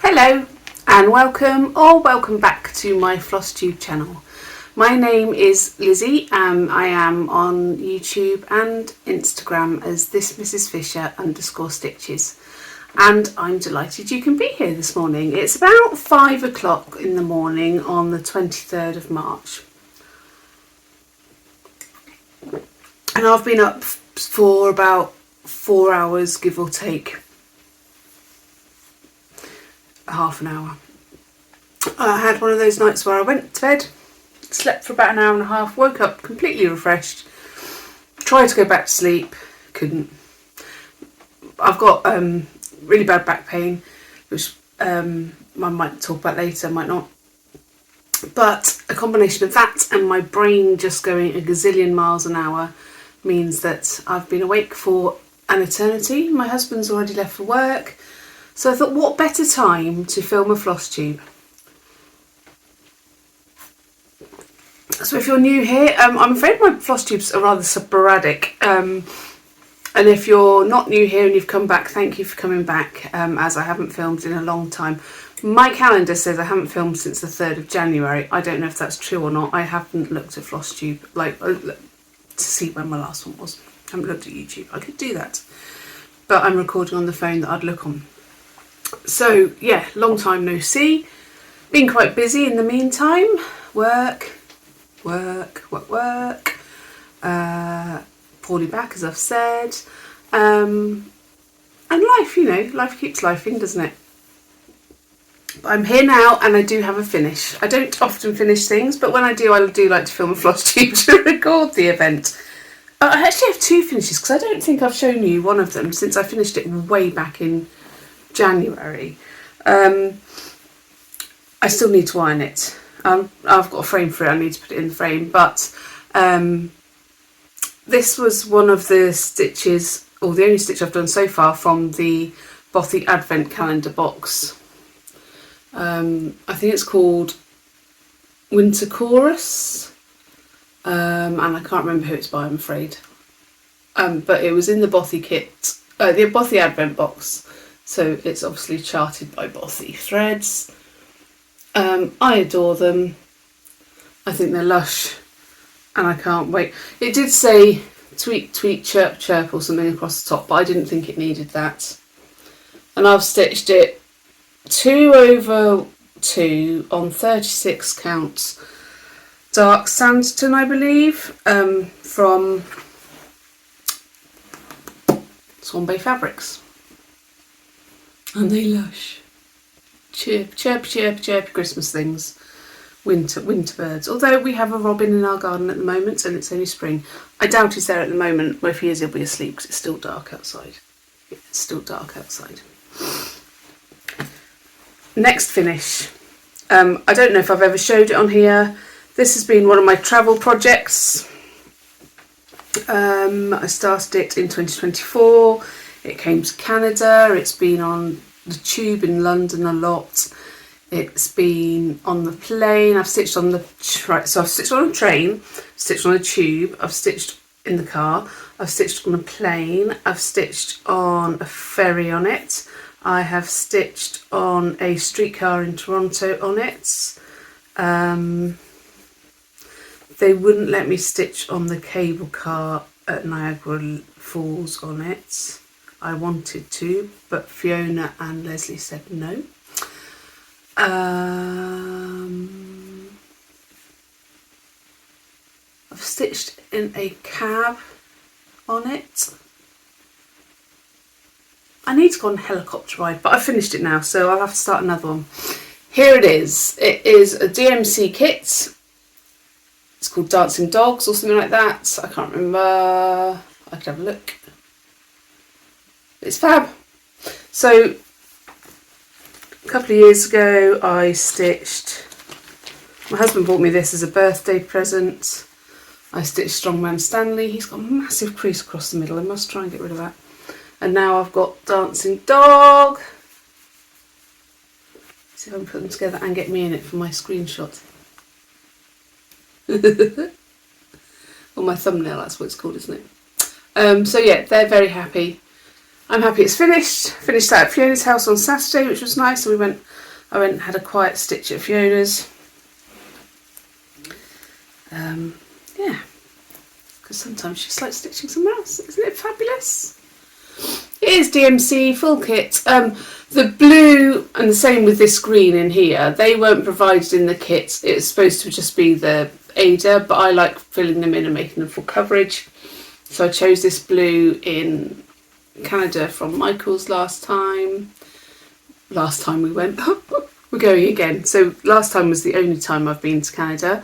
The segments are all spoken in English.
Hello and welcome back to my Flosstube channel. My name is Lizzie and I am on YouTube and Instagram as this Mrs Fisher _stitches, and I'm delighted you can be here this morning. It's about 5 o'clock in the morning on the 23rd of March and I've been up for about 4 hours, give or take half an hour. I had one of those nights where I went to bed, slept for about an hour and a half, woke up completely refreshed, tried to go back to sleep, couldn't. I've got really bad back pain, which I might talk about later, might not. But a combination of that and my brain just going a gazillion miles an hour means that I've been awake for an eternity. My husband's already left for work. So I thought, what better time to film a Flosstube? So if you're new here, I'm afraid my Flosstubes are rather sporadic. And if you're not new here and you've come back, thank you for coming back, as I haven't filmed in a long time. My calendar says I haven't filmed since the 3rd of January. I don't know if that's true or not. I haven't looked at Flosstube to see when my last one was. I haven't looked at YouTube. I could do that. But I'm recording on the phone that I'd look on. So yeah, long time no see. Been quite busy in the meantime. Work. Poorly back, as I've said. And life, life keeps lifing, doesn't it? But I'm here now and I do have a finish. I don't often finish things, but when I do like to film a Flosstube to record the event. I actually have 2 finishes because I don't think I've shown you one of them since I finished it way back in January. I still need to iron it. I've got a frame for it, I need to put it in the frame, but this was one of the stitches, or the only stitch I've done so far from the Bothy Advent Calendar box. I think it's called Winter Chorus, and I can't remember who it's by, I'm afraid. But it was in the Bothy kit, the Bothy Advent box. So it's obviously charted by Bothy threads. I adore them. I think they're lush and I can't wait. It did say tweet, tweet, chirp, chirp or something across the top, but I didn't think it needed that. And I've stitched it 2 over 2 on 36 counts. Dark Sandstone, I believe, from Swan Bay Fabrics. And they lush. Chirp, chirp, chirp, chirp, Christmas things. Winter birds. Although we have a robin in our garden at the moment and it's only spring. I doubt he's there at the moment. Well, if he is, he'll be asleep because it's still dark outside. It's still dark outside. Next finish. I don't know if I've ever showed it on here. This has been one of my travel projects. I started it in 2024. It came to Canada. It's been on the tube in London a lot. It's been on the plane. I've stitched on the so I've stitched on a train, stitched on a tube, I've stitched in the car, I've stitched on a plane, I've stitched on a ferry on it, I have stitched on a streetcar in Toronto on it. They wouldn't let me stitch on the cable car at Niagara Falls on it. I wanted to, but Fiona and Leslie said no. I've stitched in a cab on it. I need to go on a helicopter ride, but I've finished it now, so I'll have to start another one. Here it is. It is a DMC kit. It's called Dancing Dogs or something like that. I can't remember. I could have a look. It's fab. So a couple of years ago I stitched, my husband bought me this as a birthday present. I stitched Strongman Stanley. He's got a massive crease across the middle. I must try and get rid of that. And now I've got Dancing Dog. See if I can put them together and get me in it for my screenshot. Or my thumbnail, that's what it's called, isn't it? So yeah, they're very happy. I'm happy it's finished. Finished that at Fiona's house on Saturday, which was nice. So I went and had a quiet stitch at Fiona's. Yeah, because sometimes she just likes stitching somewhere else. Isn't it fabulous? It is DMC full kit. The blue and the same with this green in here, they weren't provided in the kit. It's supposed to just be the Ada, but I like filling them in and making them full coverage. So I chose this blue in Canada from Michael's last time. Last time we went. We're going again. So last time was the only time I've been to Canada.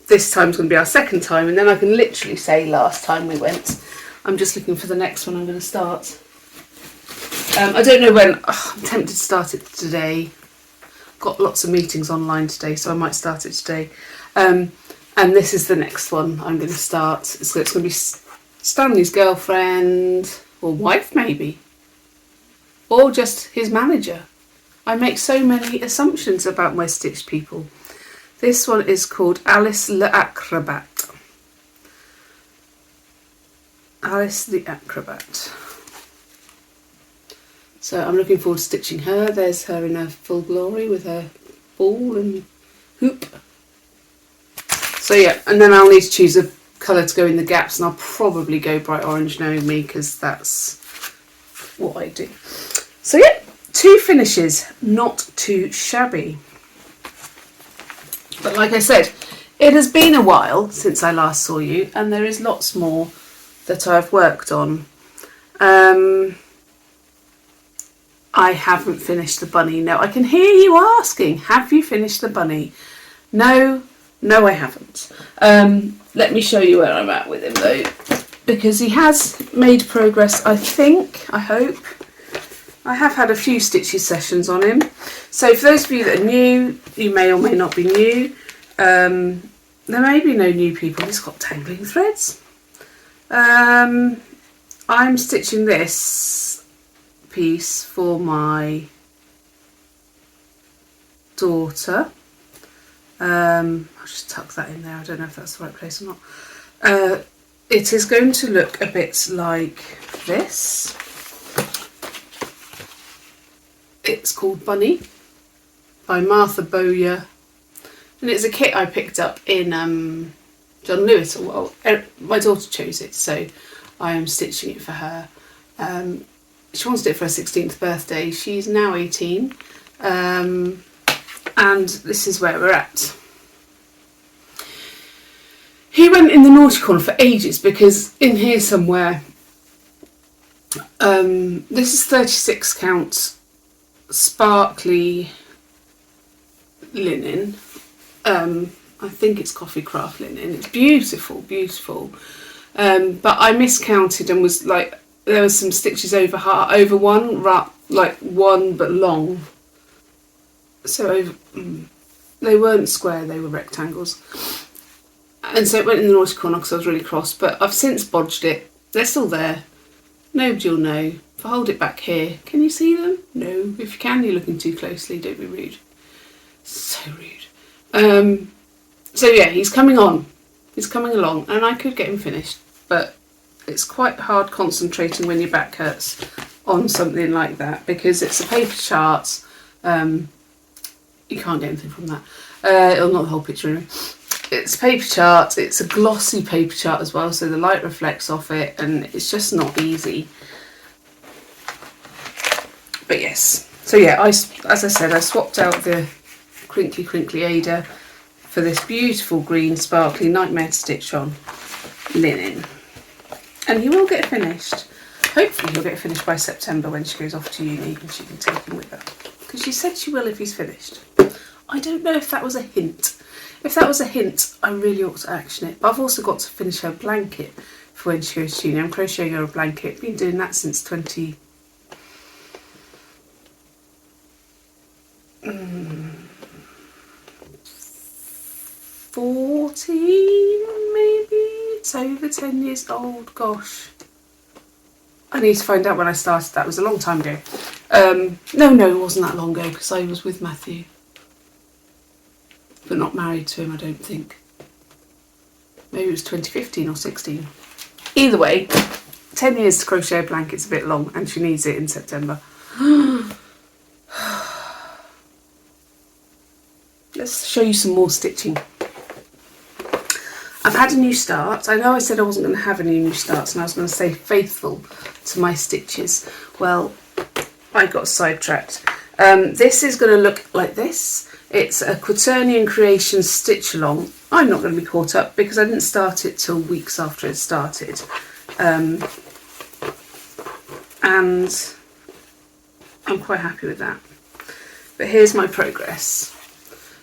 This time's going to be our second time, and then I can literally say last time we went. I'm just looking for the next one I'm going to start. I don't know when. I'm tempted to start it today. Got lots of meetings online today, so I might start it today. And this is the next one I'm going to start. So it's going to be Stanley's girlfriend or wife, maybe, or just his manager. I make so many assumptions about my stitched people. This one is called Alice the Acrobat. Alice the Acrobat. So I'm looking forward to stitching her. There's her in her full glory with her ball and hoop. So yeah, and then I'll need to choose a colour to go in the gaps, and I'll probably go bright orange, knowing me, because that's what I do. So yeah, 2 finishes, not too shabby. But like I said, it has been a while since I last saw you, and there is lots more that I've worked on. I haven't finished the bunny. No, I can hear you asking, have you finished the bunny? No, I haven't. Let me show you where I'm at with him though, because he has made progress, I think, I hope. I have had a few stitches sessions on him. So for those of you that are new, you may or may not be new. There may be no new people. He's got tangling threads. I'm stitching this piece for my daughter. I'll just tuck that in there. I don't know if that's the right place or not. It is going to look a bit like this. It's called Bunny by Martha Bowyer, and it's a kit I picked up in John Lewis. Well, my daughter chose it, so I am stitching it for her. She wanted it for her 16th birthday. She's now 18, and this is where we're at. He went in the naughty corner for ages, because in here somewhere, this is 36 count sparkly linen. I think it's coffee craft linen. It's beautiful, beautiful. But I miscounted and was like, there was some stitches over one, like one but long. So they weren't square, they were rectangles. And so it went in the naughty corner because I was really cross, but I've since bodged it. They're still there. Nobody will know. If I hold it back here, can you see them? No. If you can, you're looking too closely. Don't be rude. So rude. So yeah, he's coming on. He's coming along, and I could get him finished, but it's quite hard concentrating when your back hurts on something like that, because it's a paper chart. You can't get anything from that. Or not the whole picture anyway. It's a paper chart. It's a glossy paper chart as well, so the light reflects off it, and it's just not easy. But yes, so yeah, as I said, I swapped out the crinkly Ada for this beautiful green sparkly nightmare to stitch on linen, and he will get finished. Hopefully he'll get finished by September when she goes off to uni, and she can take him with her, because she said she will if he's finished. I don't know if that was a hint. If that was a hint, I really ought to action it. But I've also got to finish her blanket for when she goes to uni. I'm crocheting her a blanket. Been doing that since 2014, maybe? It's over 10 years old, gosh. I need to find out when I started that. It was a long time ago. No, it wasn't that long ago, because I was with Matthew. But not married to him, I don't think. Maybe it was 2015 or 16. Either way, 10 years to crochet a blanket's a bit long, and she needs it in September. Let's show you some more stitching. I've had a new start. I know I said I wasn't going to have any new starts and I was going to stay faithful to my stitches. Well, I got sidetracked. This is going to look like this. It's a Quaternion Creations stitch along. I'm not going to be caught up because I didn't start it till weeks after it started. And I'm quite happy with that. But here's my progress.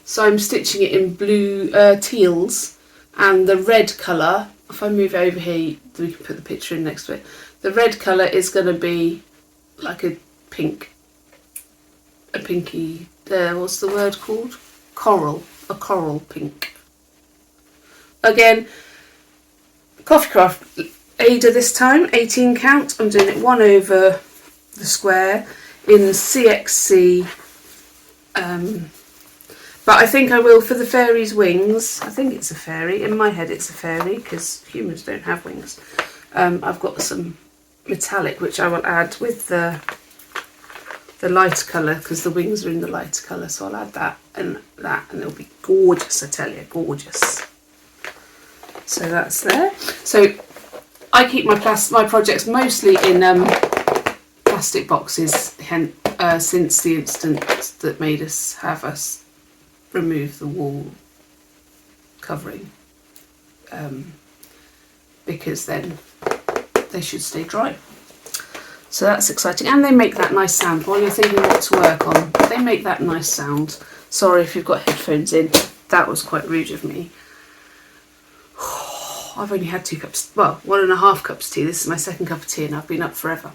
So I'm stitching it in blue teals, and the red colour, if I move over here we can put the picture in next to it, the red colour is going to be like a pinky, what's the word called? Coral, a coral pink. Again, Coffee Craft Ada this time, 18 count. I'm doing it 1 over the square in CXC, but I think I will for the fairy's wings. I think it's a fairy. In my head it's a fairy because humans don't have wings. I've got some metallic which I will add with the light colour because the wings are in the light colour, so I'll add that and it'll be gorgeous, I tell you, gorgeous. So that's there. So I keep my projects mostly in plastic boxes, since the incident that made us have us remove the wall covering, because then they should stay dry. So that's exciting, and they make that nice sound while you're thinking what to work on. They make that nice sound. Sorry if you've got headphones in, that was quite rude of me. I've only had 2 cups, well, 1.5 cups of tea. This is my 2nd cup of tea and I've been up forever.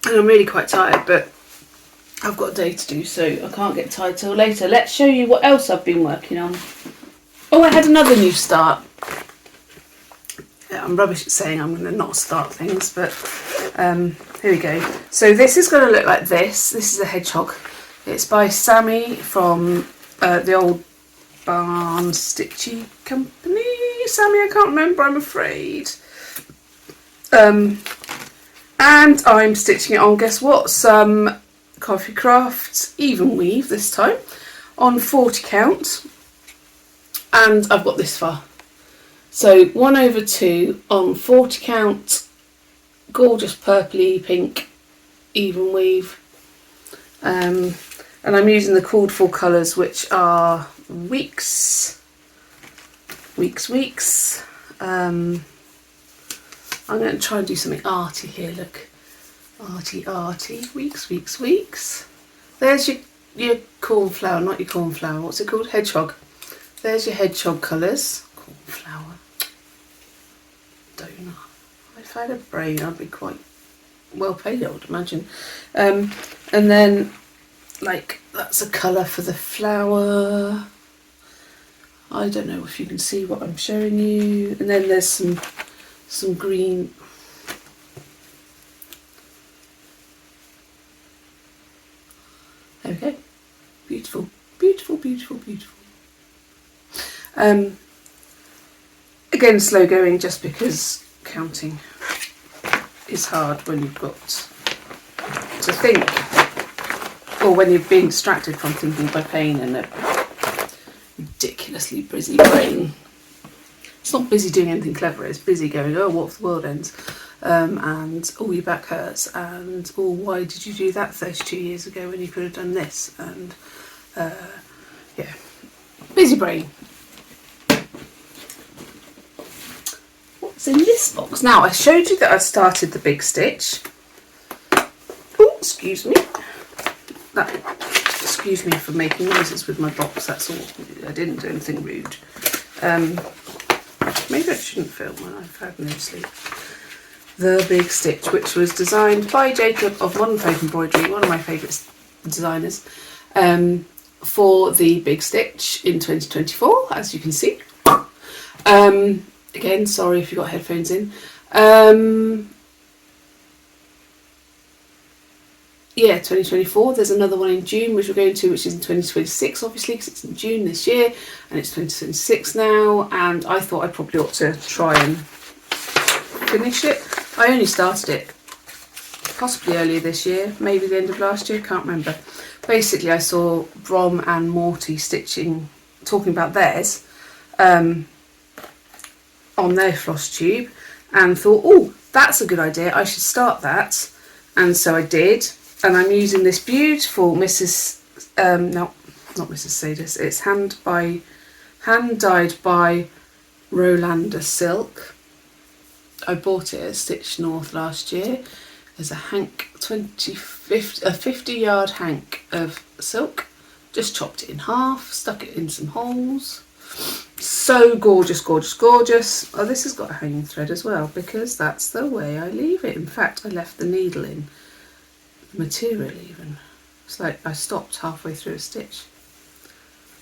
And I'm really quite tired, but I've got a day to do, so I can't get tired till later. Let's show you what else I've been working on. Oh, I had another new start. Yeah, I'm rubbish at saying I'm going to not start things, but here we go. So this is going to look like this. This is a hedgehog. It's by Sammy from the old Barn Stitchy Company. Sammy, I can't remember, I'm afraid. And I'm stitching it on, guess what, some Coffee Craft even weave this time on 40 count, and I've got this far. So 1 over 2 on 40 count, gorgeous purpley pink even weave, and I'm using the called for colours, which are Weeks. I'm going to try and do something arty here, look. Arty. Weeks. There's your cornflower, not your cornflower. What's it called? Hedgehog. There's your hedgehog colours. Cornflower. Donut. If I had a brain, I'd be quite well paid, I would imagine. And then, like, that's a colour for the flower. I don't know if you can see what I'm showing you. And then there's some green. Okay, beautiful. Again, slow going, just because counting is hard when you've got to think, or when you're being distracted from thinking by pain and a ridiculously busy brain. It's not busy doing anything clever, it's busy going, oh, what if the world ends? And, oh, your back hurts, and, oh, why did you do that 32 years ago when you could have done this? And, yeah, busy brain. What's in this box? Now, I showed you that I started the big stitch. Oh, excuse me. Excuse me for making noises with my box, that's all. I didn't do anything rude. Maybe I shouldn't film when I've had no sleep. The Big Stitch, which was designed by Jacob of Modern Folk Embroidery, one of my favourite designers, for the Big Stitch in 2024, as you can see. Again, sorry if you've got headphones in. yeah, 2024. There's another one in June, which we're going to, which is in 2026, obviously, because it's in June this year, and it's 2026 now, and I thought I probably ought to try and finish it. I only started it possibly earlier this year, maybe the end of last year, can't remember. Basically, I saw Brom and Morty talking about theirs on their Flosstube, and thought, oh, that's a good idea, I should start that. And so I did, and I'm using this beautiful Mrs. No, not Mrs. Sadis. It's hand dyed by Rolanda silk. I bought it at Stitch North last year. There's a 50-yard hank of silk. Just chopped it in half, stuck it in some holes. So gorgeous, gorgeous, gorgeous. Oh, this has got a hanging thread as well, because that's the way I leave it. In fact, I left the needle in, the material even. It's like I stopped halfway through a stitch.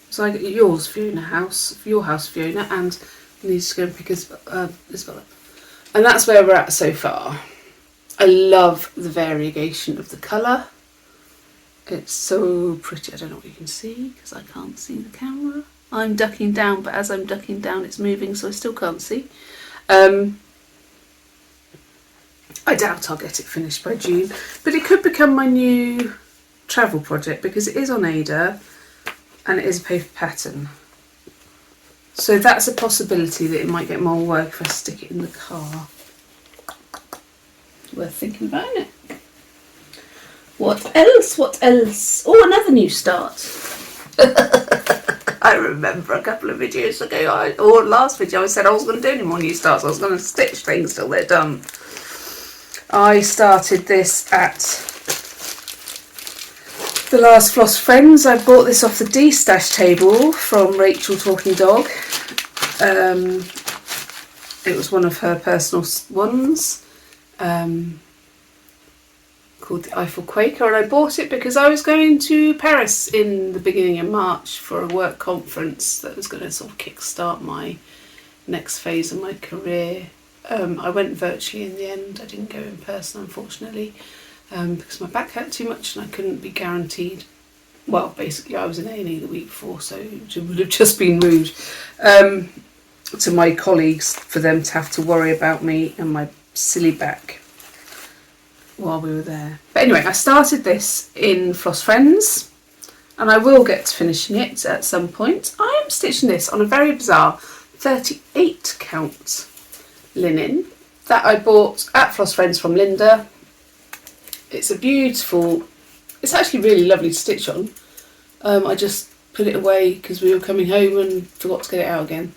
It's like yours, Fiona House, your house, Fiona, and you need to go and pick Isabella. And that's where we're at so far. I love the variegation of the colour. It's so pretty. I don't know what you can see because I can't see the camera. I'm ducking down, but as I'm ducking down it's moving, so I still can't see. I doubt I'll get it finished by June, but it could become my new travel project because it is on Ada and it is a paper pattern. So that's a possibility that it might get more work if I stick it in the car. Worth thinking about, isn't it? What else? What else? Oh, another new start. I remember a couple of videos ago, or last video, I said I wasn't going to do any more new starts. I was going to stitch things till they're done. I started this at the last Floss Friends. I bought this off the D-stash table from Rachel Talking Dog. It was one of her personal ones. Called the Eiffel Quaker, and I bought it because I was going to Paris in the beginning of March for a work conference that was going to sort of kickstart my next phase of my career. I went virtually in the end. I didn't go in person, unfortunately, because my back hurt too much and I couldn't be guaranteed. Well, basically I was in A&E the week before, so it would have just been rude to my colleagues for them to have to worry about me and my silly back while we were there. But anyway, I started this in Floss Friends and I will get to finishing it at some point. I am stitching this on a very bizarre 38 count linen that I bought at Floss Friends from Linda. It's a beautiful, it's actually really lovely to stitch on. I just put it away because we were coming home and forgot to get it out again.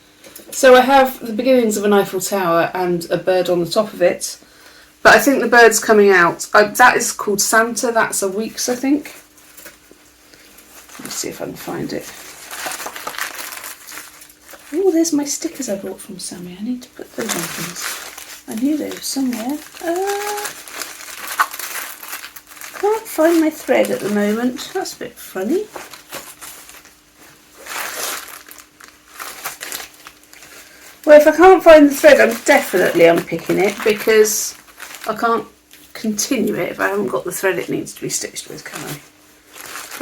So I have the beginnings of an Eiffel Tower and a bird on the top of it. But I think the bird's coming out. That is called Santa. That's a week's, I think. Let's see if I can find it. Oh, there's my stickers I bought from Sammy. I need to put those on things. I knew they were somewhere. Can't find my thread at the moment. That's a bit funny. Well, if I can't find the thread, I'm definitely unpicking it because I can't continue it if I haven't got the thread it needs to be stitched with, can I?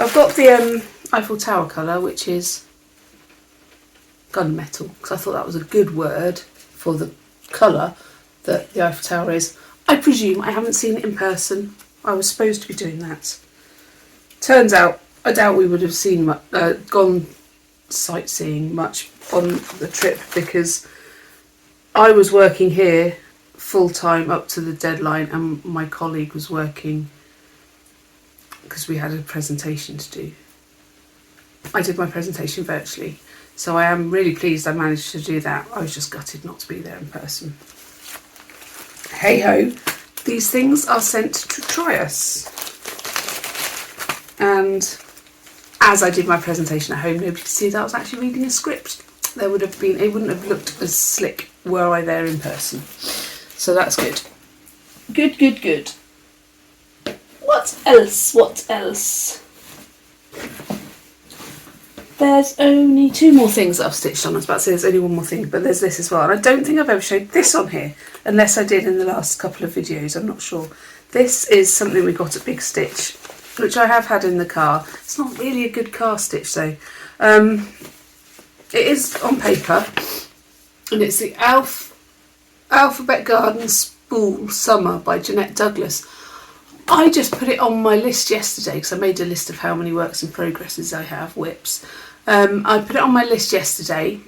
I've got the Eiffel Tower colour, which is gunmetal, because I thought that was a good word for the colour that the Eiffel Tower is. I presume I haven't seen it in person. I was supposed to be doing that. Turns out, I doubt we would have seen gone sightseeing much on the trip because I was working here full time up to the deadline and my colleague was working because we had a presentation to do. I did my presentation virtually, so I am really pleased I managed to do that. I was just gutted not to be there in person. Hey ho, these things are sent to Trius, and as I did my presentation at home, nobody could see that I was actually reading a script. There would have been, it wouldn't have looked as slick were I there in person. So that's good. Good, good, good. What else? What else? There's only two more things that I've stitched on. I was about to say there's only one more thing, but there's this as well. And I don't think I've ever showed this on here, unless I did in the last couple of videos. I'm not sure. This is something we got at Big Stitch, which I have had in the car. It's not really a good car stitch though. It is on paper, and it's the Alphabet Garden Spool Summer by Jeanette Douglas. I just put it on my list yesterday because I made a list of how many works in progresses I have, whips. I put it on my list yesterday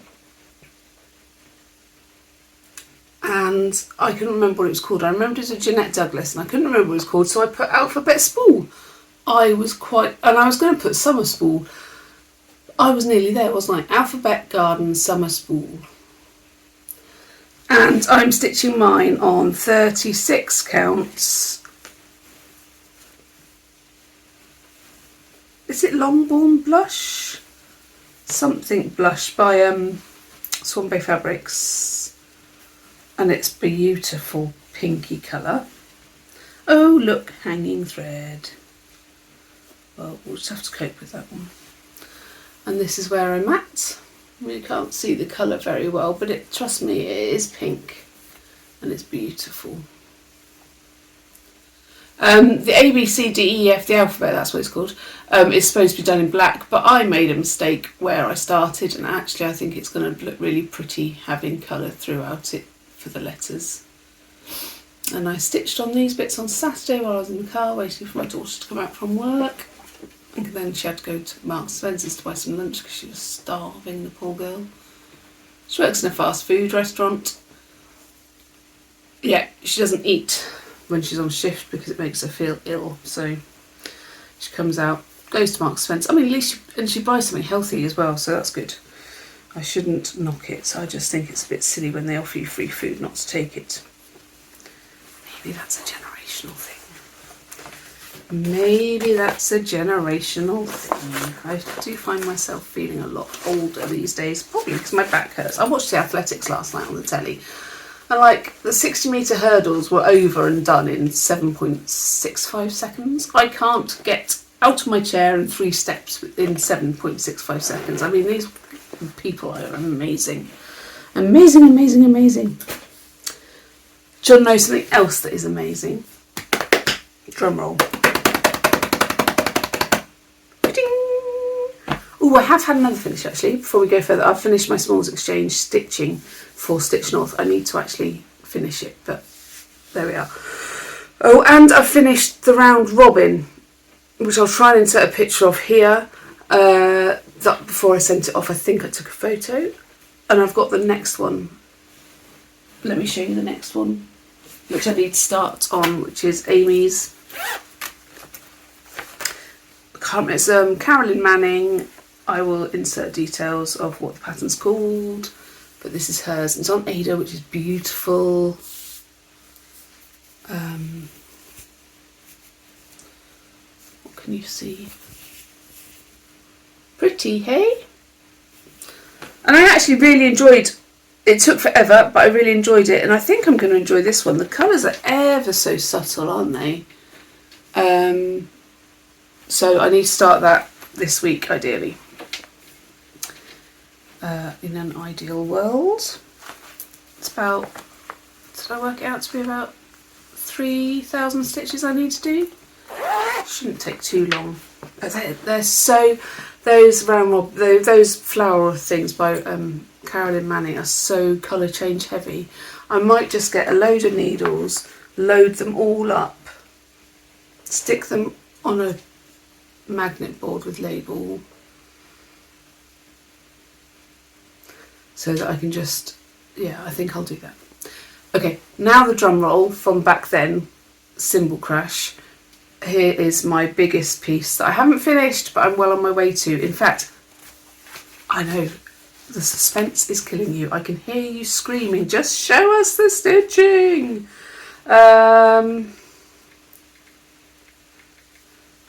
and I couldn't remember what it was called. I remembered it was a Jeanette Douglas and I couldn't remember what it was called, so I put Alphabet Spool. I was going to put Summer Spool. I was nearly there, wasn't I? Alphabet Garden Summer Spool. And I'm stitching mine on 36 counts. Is it Longbourn Blush? Something Blush by Swan Bay Fabrics. And it's beautiful pinky colour. Oh look, hanging thread. Well, we'll just have to cope with that one. And this is where I'm at. You can't see the colour very well, but trust me, it is pink and it's beautiful. The A, B, C, D, E, F, the alphabet, that's what it's called, is supposed to be done in black, but I made a mistake where I started, and actually I think it's going to look really pretty having colour throughout it for the letters. And I stitched on these bits on Saturday while I was in the car waiting for my daughter to come out from work. And then she had to go to Marks & Spencer's to buy some lunch because she was starving, the poor girl. She works in a fast food restaurant. Yeah, she doesn't eat when she's on shift because it makes her feel ill. So she comes out, goes to Marks & Spencer. I mean, at least she buys something healthy as well, so that's good. I shouldn't knock it. So I just think it's a bit silly when they offer you free food not to take it. Maybe that's a generational thing. Maybe that's a generational thing. I do find myself feeling a lot older these days, probably because my back hurts. I watched the athletics last night on the telly, and like the 60-metre hurdles were over and done in 7.65 seconds. I can't get out of my chair in 3 steps in 7.65 seconds. I mean, these people are amazing. Amazing, amazing, amazing. Do you want to know something else that is amazing? Drum roll. Oh, I have had another finish actually. Before we go further, I've finished my Smalls Exchange stitching for Stitch North. I need to actually finish it, but there we are. Oh, and I've finished the round robin, which I'll try and insert a picture of here. That before I sent it off, I think I took a photo, and I've got the next one. Let me show you the next one, which I need to start on, which is Amy's. It's Carolyn Manning. I will insert details of what the pattern's called, but this is hers. It's on Ada, which is beautiful. What can you see? Pretty, hey? And I actually really enjoyed it. It took forever, but I really enjoyed it, and I think I'm going to enjoy this one. The colours are ever so subtle, aren't they? So I need to start that this week, ideally. In an ideal world, it's about, did I work it out to be about 3,000 stitches I need to do? Shouldn't take too long. But they're so, those flower things by Carolyn Manning are so colour change heavy. I might just get a load of needles, load them all up, stick them on a magnet board with label, so that I can just, yeah, I think I'll do that. Okay, now the drum roll from back then, Cymbal Crash. Here is my biggest piece that I haven't finished, but I'm well on my way to. In fact, I know the suspense is killing you. I can hear you screaming, just show us the stitching. I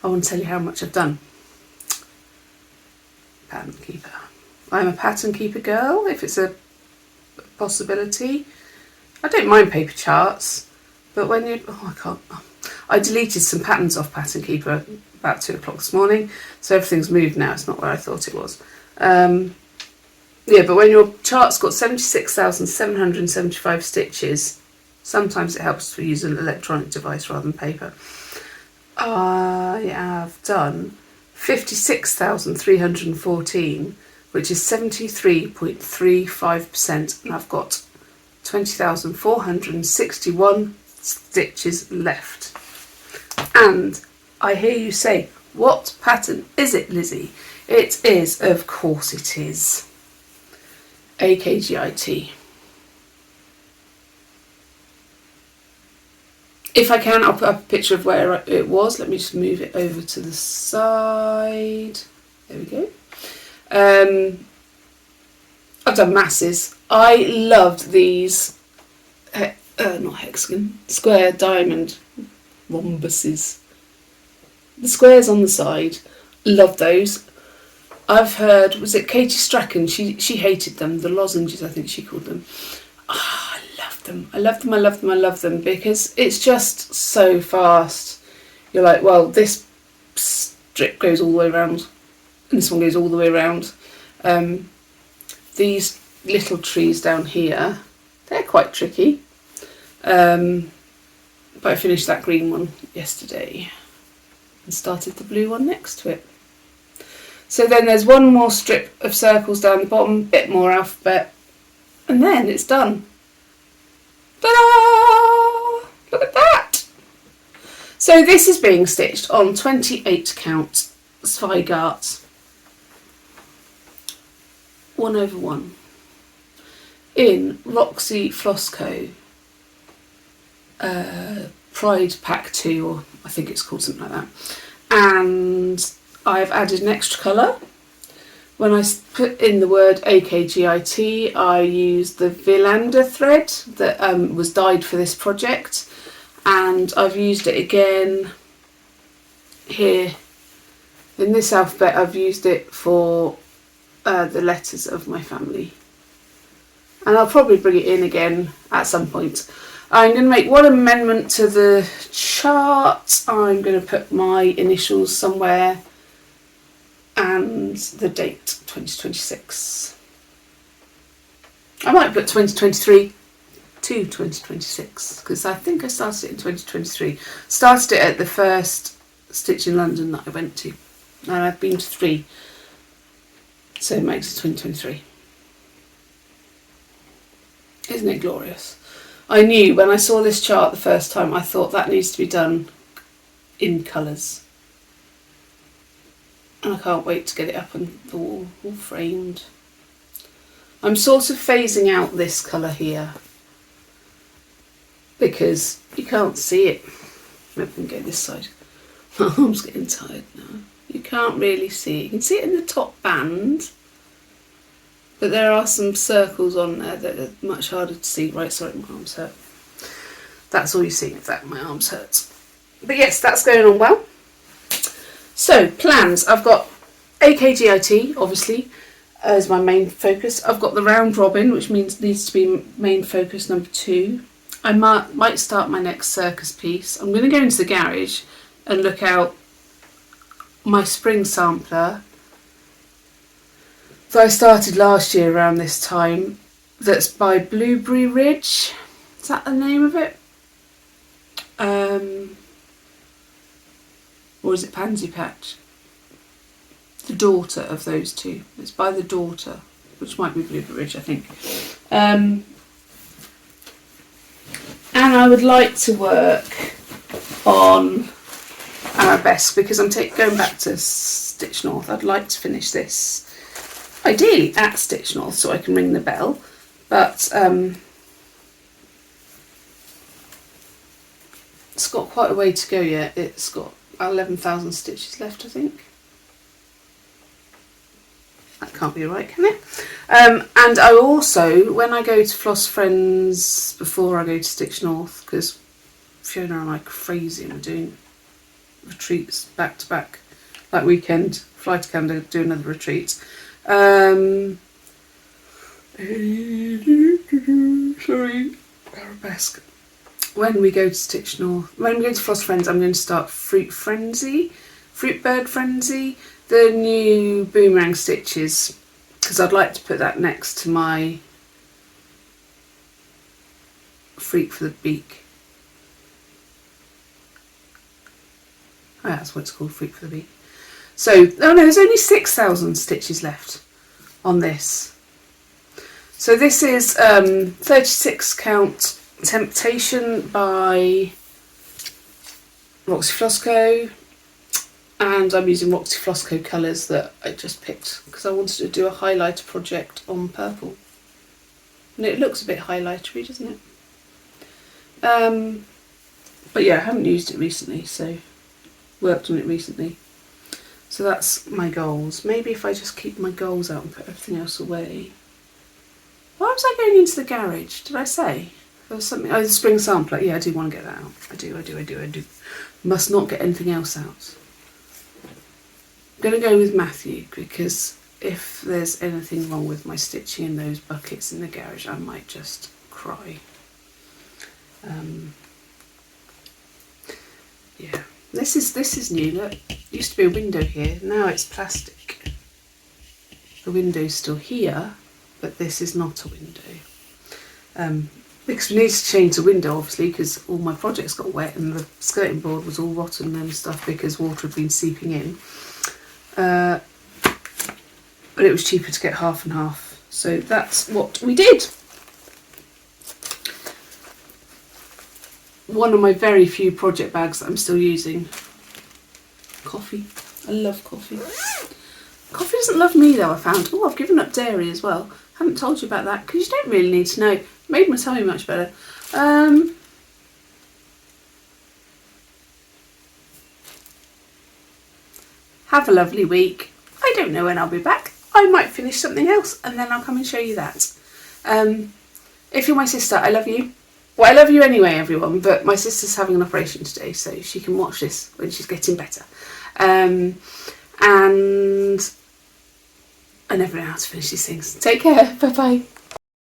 want to tell you how much I've done. Pattern keeper. I'm a pattern keeper girl, if it's a possibility. I don't mind paper charts, but when you, I deleted some patterns off Pattern Keeper about 2 o'clock this morning, so everything's moved now. It's not where I thought it was. Yeah, but when your chart's got 76,775 stitches, Sometimes it helps to use an electronic device rather than paper. I have done 56,314, which is 73.35%, and I've got 20,461 stitches left. And I hear you say, what pattern is it, Lizzie? It is, of course it is, AKGIT. If I can, I'll put up a picture of where it was. Let me just move it over to the side. There we go. I've done masses. I loved these, not hexagon, square diamond rhombuses. The squares on the side, love those. I've heard, was it Katie Strachan? She hated them, the lozenges I think she called them. I love them because it's just so fast. You're like, well, this strip goes all the way around and this one goes all the way around. These little trees down here, they're quite tricky. But I finished that green one yesterday and started the blue one next to it. So then there's one more strip of circles down the bottom, bit more alphabet, and then it's done. Ta-da! Look at that! So this is being stitched on 28 count Zweigart 1/1 in Roxy Flosco Pride Pack 2, or I think it's called something like that. And I've added an extra colour. When I put in the word AKGIT, I used the Villander thread that was dyed for this project, and I've used it again here in this alphabet. I've used it for the letters of my family, and I'll probably bring it in again at some point. I'm going to make one amendment to the chart. I'm going to put my initials somewhere and the date 2026. I might put 2023 to 2026 because I think I started it in 2023. Started it at the first Stitch in London that I went to, and I've been to 3, so it makes it 2023. Isn't it glorious? I knew when I saw this chart the first time, I thought that needs to be done in colours. And I can't wait to get it up on the wall, all framed. I'm sort of phasing out this colour here because you can't see it. Maybe we can go this side. My arm's getting tired now. You can't really see it. You can see it in the top band, but there are some circles on there that are much harder to see. Right, sorry, my arms hurt. That's all you see, in fact, my arms hurt. But yes, that's going on well. So, plans. I've got AKGIT, obviously, as my main focus. I've got the round robin, which means needs to be main focus number 2. I might start my next circus piece. I'm going to go into the garage and look out my spring sampler that I started last year around this time. That's by Blueberry Ridge. Is that the name of it? Or is it Pansy Patch? The daughter of those two. It's by the daughter, which might be Blueberry Ridge, I think. And I would like to work on Arabesque because I'm going back to Stitch North. I'd like to finish this, ideally at Stitch North, so I can ring the bell. But it's got quite a way to go yet. It's got 11,000 stitches left, I think. That can't be right, can it? And I also, when I go to Floss Friends before I go to Stitch North, because Fiona and I are crazy and we're doing retreats back to back, like weekend, fly to Canada, do another retreat. Sorry, Arabesque. When we go to Stitch North, when we go to Floss Friends, I'm going to start Fruit Bird Frenzy, the new boomerang stitches, because I'd like to put that next to my Freak for the Beak. Oh, that's what it's called, Freak for the Beak. So, oh no, there's only 6,000 stitches left on this. So this is 36 count Temptation by Roxy Flosco, and I'm using Roxy Flosco colours that I just picked because I wanted to do a highlighter project on purple. And it looks a bit highlightery, doesn't it? But yeah, I haven't used it recently, so worked on it recently. So that's my goals. Maybe if I just keep my goals out and put everything else away. Why was I going into the garage? Did I say? There was something. Oh, the spring sampler. Yeah, I do want to get that out. I do. Must not get anything else out. I'm going to go with Matthew because if there's anything wrong with my stitching in those buckets in the garage, I might just cry. Yeah, this is new. Look, it used to be a window here. Now it's plastic. The window's still here, but this is not a window. Because we need to change the window, obviously, because all my projects got wet and the skirting board was all rotten and stuff because water had been seeping in. But it was cheaper to get half and half, so that's what we did. One of my very few project bags that I'm still using. Coffee. I love coffee. Coffee doesn't love me though, I found. Oh, I've given up dairy as well. Haven't told you about that because you don't really need to know. Made my tummy much better. Have a lovely week. I don't know when I'll be back. I might finish something else and then I'll come and show you that. If you're my sister, I love you. Well, I love you anyway, everyone, but my sister's having an operation today, so she can watch this when she's getting better. And I never know how to finish these things. Take care. Bye-bye.